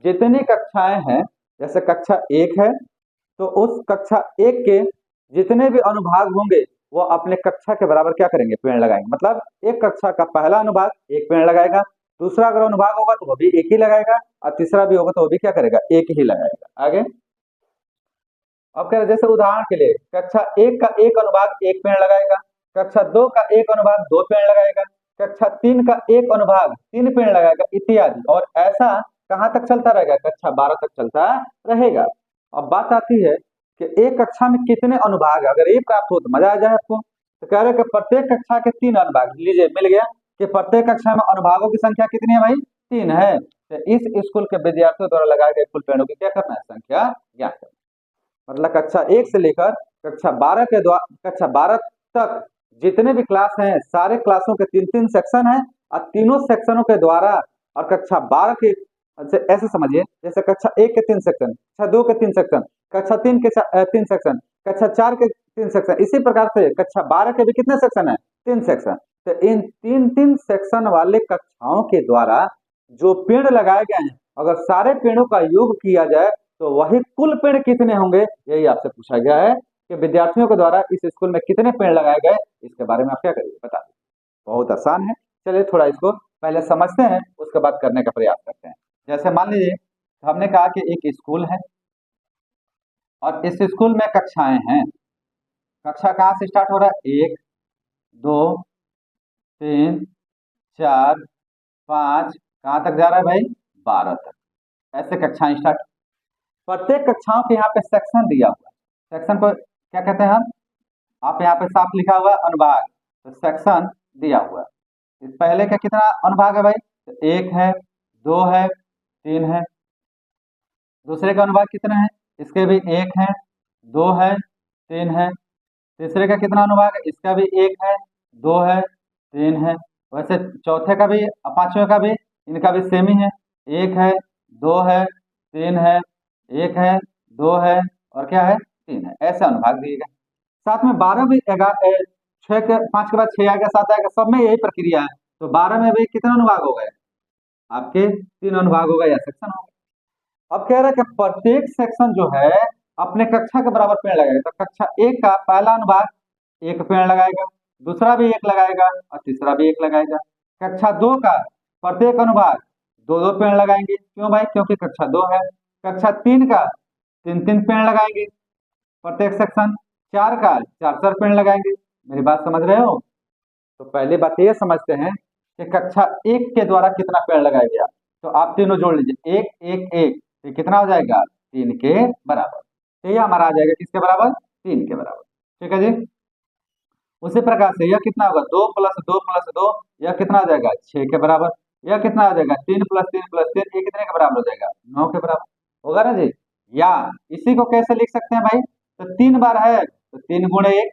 जितनी कक्षाएं हैं, जैसे कक्षा 1 है तो उस कक्षा 1 के जितने भी अनुभाग होंगे वो अपने कक्षा के बराबर क्या करेंगे, पेड़ लगाएंगे। मतलब एक कक्षा का पहला अनुभाग एक पेड़ लगाएगा, दूसरा अगर अनुभाग होगा तो वो भी एक ही लगाएगा, और तीसरा भी होगा तो वो भी क्या करेगा, एक ही लगाएगा। आगे अब कह रहे जैसे उदाहरण के लिए कक्षा 1 का एक अनुभाग एक पेड़ लगाएगा, कक्षा 2 का एक अनुभाग 2 पेड़ लगाएगा, कक्षा 3 का एक अनुभाग 3 पेड़ लगाएगा, इत्यादि। और ऐसा कहाँ तक चलता रहेगा, कक्षा 12 तक चलता रहेगा। अब बात आती है कि एक कक्षा में कितने अनुभाग, अगर ये प्राप्त हो तो मजा आ जाए आपको। तो कह रहे कि प्रत्येक कक्षा के 3 अनुभाग, लीजिए मिल गया कि प्रत्येक कक्षा में अनुभागों की संख्या कितनी है भाई, 3 है। तो इस स्कूल के विद्यार्थियों द्वारा लगाए गए कुल पेड़ों की क्या करना है, संख्या ज्ञात करना। मतलब कक्षा 1 से लेकर कक्षा 12 तक जितने भी क्लास हैं सारे क्लासों के 3-3 सेक्शन हैं, और तीनों सेक्शनों के द्वारा, और कक्षा 12 के ऐसे समझिए जैसे कक्षा 1 के 3 सेक्शन, कक्षा 2 के 3 सेक्शन, कक्षा 3 के 3 सेक्शन, कक्षा 4 के 3 सेक्शन, इसी प्रकार से कक्षा 12 के भी कितने सेक्शन है, 3 सेक्शन। तो इन 3-3 सेक्शन वाले कक्षाओं के द्वारा जो पेड़ लगाए गए हैं, अगर सारे पेड़ों का योग किया जाए तो वही कुल पेड़ कितने होंगे, यही आपसे पूछा गया है कि विद्यार्थियों के द्वारा इस स्कूल में कितने पेड़ लगाए गए, इसके बारे में आप क्या करिए, बता दीजिए। बहुत आसान है, चलिए थोड़ा इसको पहले समझते हैं, उसके बाद करने का प्रयास करते हैं। जैसे मान लीजिए हमने कहा कि एक स्कूल है और इस स्कूल में कक्षाएं हैं। कक्षा कहाँ से स्टार्ट हो रहा है, 1 2 3 4 5, कहाँ तक जा रहा है भाई, 12 तक। ऐसे कक्षाएं स्टार्ट। प्रत्येक कक्षाओं के यहाँ पे सेक्शन दिया हुआ है, सेक्शन को क्या कहते हैं हम, आप यहाँ पे साफ लिखा हुआ अनुभाग, तो सेक्शन दिया हुआ है। इस पहले का कितना अनुभाग है भाई, तो 1 है 2 है 3 है। दूसरे का अनुभाग कितना है, इसके भी 1 है 2 है 3 है। तीसरे का कितना अनुभाग है, इसका भी 1 है 2 है 3 है। वैसे चौथे का भी, पांचवें का भी, इनका भी सेम ही है, 1 है 2 है 3 है, 1 है 2 है और क्या है, 3 है। ऐसे अनुभाग दिए गए। साथ में 12 भी 6 के 5 के बाद 6 आएगा 7 आएगा, सब में यही प्रक्रिया है। तो 12 में भी कितने अनुभाग हो गए, आपके 3 अनुभाग हो गए या सेक्शन हो गए। अब कह रहा है कि प्रत्येक सेक्शन जो है अपने कक्षा के बराबर पेड़ लगाएगा, तो कक्षा 1 का पहला अनुभाग 1 पेड़ लगाएगा, दूसरा भी 1 लगाएगा और तीसरा भी 1 लगाएगा। कक्षा 2 का प्रत्येक अनुभाग 2-2 पेड़ लगाएंगे। क्यों भाई? क्योंकि कक्षा 2 है। कक्षा 3 का 3-3 पेड़ लगाएंगे प्रत्येक सेक्शन। 4 का 4-4 पेड़ लगाएंगे। मेरी बात समझ रहे हो? तो पहली बात ये समझते हैं कि कक्षा 1 के द्वारा कितना पेड़ लगाया गया, तो आप तीनों जोड़ लीजिए, 1 1 1, तो कितना हो जाएगा? 3 के बराबर। तो ये हमारा आ जाएगा किसके बराबर? 3 के बराबर। ठीक है जी। उसी प्रकार से यह कितना होगा? 2 + 2 + 2, यह कितना हो जाएगा? 6 के बराबर। यह कितना हो जाएगा? 3 + 3 + 3, ये कितने के बराबर हो जाएगा? 9 के बराबर होगा ना जी। या इसी को कैसे लिख सकते हैं भाई? तो 3 बार है तो 3 × 1,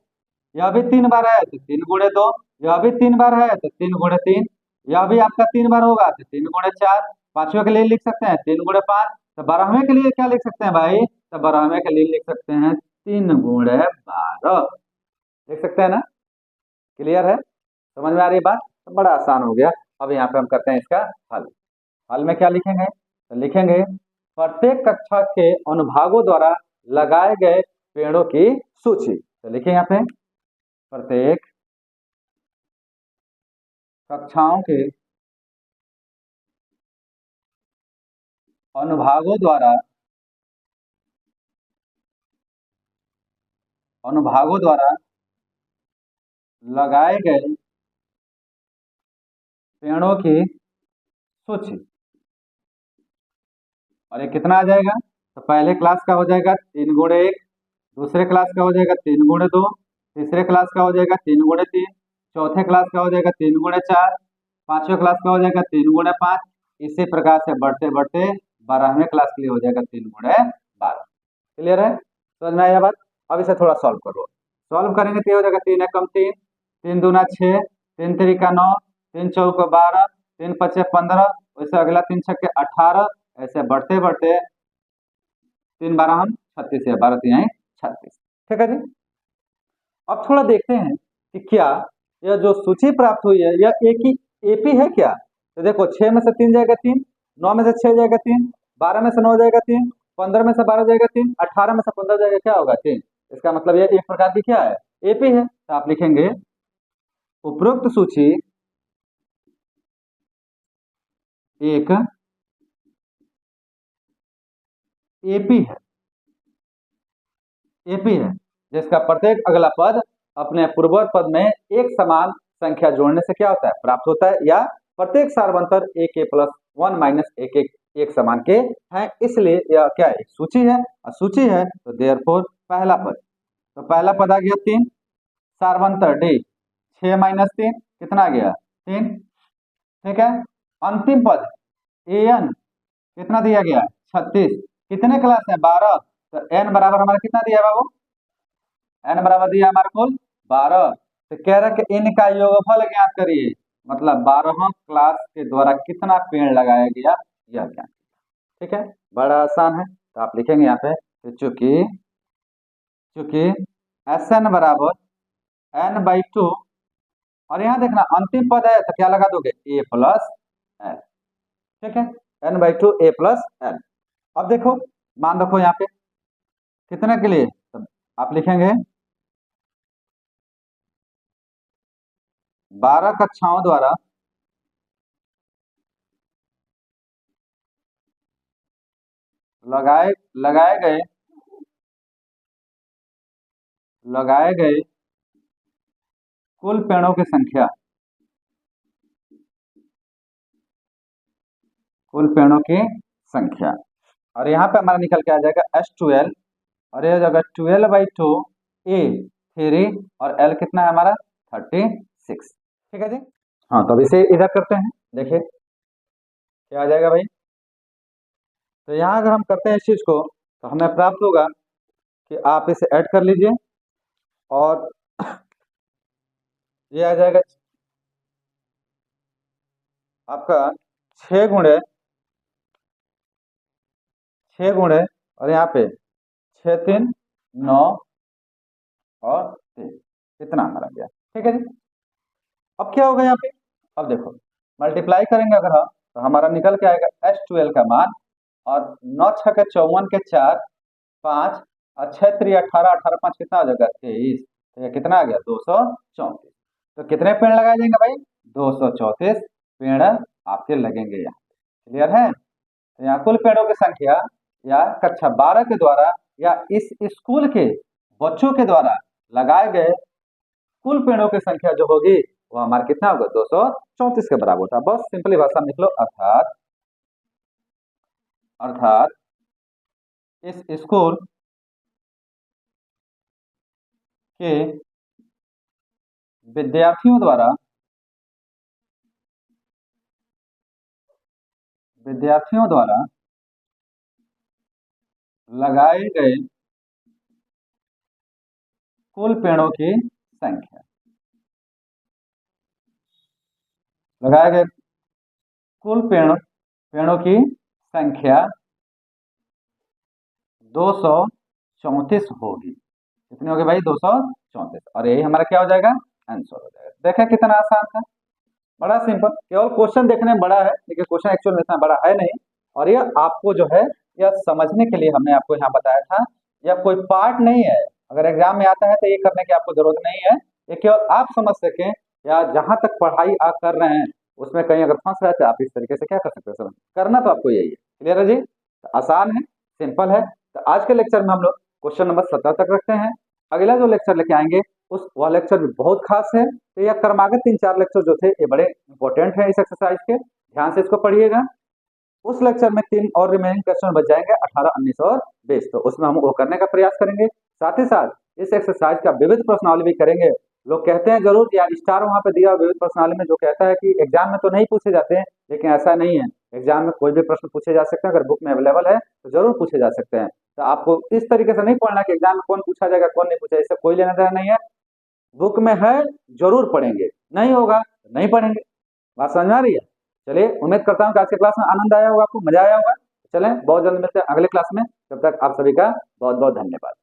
यह भी 3 बार है तो 3 × 2, यह भी 3 बार है तो 3 × 3, यह भी आपका 3 बार होगा तो 3 × 4, पांचवें के लिए लिख सकते हैं 3 × 5, तो 12वें के लिए क्या लिख सकते हैं भाई? तो 12वें के लिए लिख सकते हैं 3 × 12, लिख सकते हैं ना। क्लियर है? समझ में आ रही है बात? तो बड़ा आसान हो गया। अब यहाँ पे हम करते हैं इसका हल। हल में क्या लिखेंगे? तो लिखेंगे प्रत्येक कक्षा के अनुभागों द्वारा लगाए गए पेड़ों की सूची। तो लिखें यहाँ पे प्रत्येक कक्षाओं के अनुभागों द्वारा लगाए गए पेड़ों की सूची। और ये कितना आ जाएगा? तो पहले क्लास का हो जाएगा 3 × 1, दूसरे क्लास का हो जाएगा 3 × 2, तीसरे क्लास का हो जाएगा 3 × 3, चौथे क्लास का हो जाएगा 3 × 4, पांचवें क्लास का हो जाएगा 3 × 5, इसी प्रकार से बढ़ते बढ़ते 12वें क्लास के लिए हो जाएगा 3 × 12। क्लियर है? समझ में आया बात? अब इसे थोड़ा सॉल्व करो। सॉल्व करेंगे तो ये हो जाएगा 3 एकम 3, 3 दूना 6, 3 तिरिका 9, 3 चौका 12, 3 पचे 15, वैसे अगला 3 छक्के 18, ऐसे बढ़ते बढ़ते 3 12 हम 36 है, 12 3 36। ठीक है जी। अब थोड़ा देखते हैं कि क्या यह जो सूची प्राप्त हुई है यह एक ही एपी है क्या? तो देखो 6 में से 3 जाएगा 3, 9 में से 6 जाएगा 3, 12 में से 9 जाएगा 3, 15 में से 12 जाएगा 3, 18 में से 15 जाएगा, क्या होगा? 3। इसका मतलब यह एक प्रकार की क्या है? एपी है। तो आप लिखेंगे उपरोक्त सूची एक एपी है, एपी है जिसका प्रत्येक अगला पद अपने पूर्ववर्ती पद में एक समान संख्या जोड़ने से क्या होता है? प्राप्त होता है, या प्रत्येक सार्वंतर एक + 1 - एक एक समान के हैं, इसलिए यह क्या है? एक सूची है। और सूची है तो देयरफॉर पहला पद, तो पहला पद आ गया 3, सार्वंतर डी 6 - 3 कितना आ गया? 3। ठीक है। अंतिम पद an कितना दिया गया? 36। कितने क्लास है? 12। तो n बराबर हमारा कितना दिया है बाबू? n बराबर दिया हमारे को 12। तो कह रहा है कि इनका योगफल ज्ञात करिए, मतलब 12वां क्लास के द्वारा कितना पेड़ लगाया गया यह ज्ञात। ठीक है, बड़ा आसान है। तो आप लिखेंगे यहाँ पे तो चूंकि चूंकि Sn बराबर n/2, और यहाँ देखना अंतिम पद है तो क्या लगा दोगे? a + n। ठीक है, n/2 a + n। अब देखो मान रखो यहाँ पे कितने के लिए, तो आप लिखेंगे 12 कक्षाओं द्वारा लगाए लगाए गए लगाए गए कुल पेड़ों की संख्या, कुल पेड़ों की संख्या। और यहाँ पे हमारा निकल के आ जाएगा S12, और यह जगह 12/2 a 3, और L कितना है हमारा? 36। ठीक है जी। हाँ, तो अब इसे इधर करते हैं, देखिए क्या आ जाएगा भाई। तो यहाँ अगर हम करते हैं इस चीज को तो हमें प्राप्त होगा कि आप इसे ऐड कर लीजिए, और ये आ जाएगा आपका 6 × 6 × और यहाँ पे 6 3 9 और 3, कितना हमारा गया। ठीक है जी। अब क्या होगा यहाँ पे? अब देखो मल्टीप्लाई करेंगे अगर हम तो हमारा निकल के आएगा S12 का मान, और 9 × 6 = 54, 5 और 6 3 18, 18 5 कितना हो जाएगा 23, तो ये कितना आ गया 234। तो कितने पेड़ लगाए जाएंगे भाई 234 पेड़ आपके लगेंगे यहाँ। क्लियर है? तो यहाँ कुल पेड़ों की संख्या या कक्षा 12 के द्वारा या इस स्कूल के बच्चों के द्वारा लगाए गए कुल पेड़ों की संख्या जो होगी वो हमारा कितना होगा 234 के बराबर होता है। बस सिंपली भाषा में लिख लो, अर्थात अर्थात इस स्कूल के विद्यार्थियों द्वारा लगाए गए कुल पेड़ों की संख्या, लगाए गए कुल पेड़ों की संख्या 234 होगी। कितनी होगी भाई 234, और यही हमारा क्या हो जाएगा आंसर हो जाएगा। देखें कितना आसान था, बड़ा सिंपल, केवल क्वेश्चन देखने में बड़ा है लेकिन क्वेश्चन एक्चुअल में इतना बड़ा है नहीं। और ये आपको जो है यह समझने के लिए हमने आपको यहाँ बताया था, यह कोई पार्ट नहीं है। अगर एग्जाम में आता है तो ये करने की आपको जरूरत नहीं है, ये केवल आप समझ सकें या जहां तक पढ़ाई आप कर रहे हैं उसमें कहीं अगर फंस रहे तो आप इस तरीके से क्या कर सकते हो, समझ करना तो आपको यही है। क्लियर है जी? तो आसान है, सिंपल है। तो आज के लेक्चर में हम लोग क्वेश्चन नंबर 17 तक रखते हैं। अगला जो लेक्चर लेके आएंगे वह लेक्चर भी बहुत खास है। तो यह क्रमागत 3-4 लेक्चर जो थे ये बड़े इंपॉर्टेंट है इस एक्सरसाइज के, ध्यान से इसको पढ़िएगा। उस लेक्चर में 3 और रिमेनिंग क्वेश्चन बच जाएंगे, 18, 19 और 20। तो उसमें हम वो करने का प्रयास करेंगे। साथ ही साथ इस एक्सरसाइज का विविध प्रश्नावली भी करेंगे। लोग कहते हैं जरूर या स्टार वहां पे दिया विविध प्रश्नावली में जो कहता है कि एग्जाम में तो नहीं पूछे जाते हैं, लेकिन ऐसा नहीं है। एग्जाम में कोई भी प्रश्न पूछे जा सकते हैं, अगर बुक में अवेलेबल है तो जरूर पूछे जा सकते हैं। तो आपको इस तरीके से नहीं पढ़ना कि एग्जाम में कौन पूछा जाएगा कौन नहीं पूछा, इससे कोई लेना देना नहीं है। बुक में है जरूर पढ़ेंगे, नहीं होगा तो नहीं पढ़ेंगे। बात समझ में आ रही है? चलिए, उम्मीद करता हूँ कि आज के क्लास में आनंद आया होगा, आपको मजा आया होगा। चलें, बहुत जल्द मिलते हैं अगले क्लास में। तब तक आप सभी का बहुत बहुत धन्यवाद।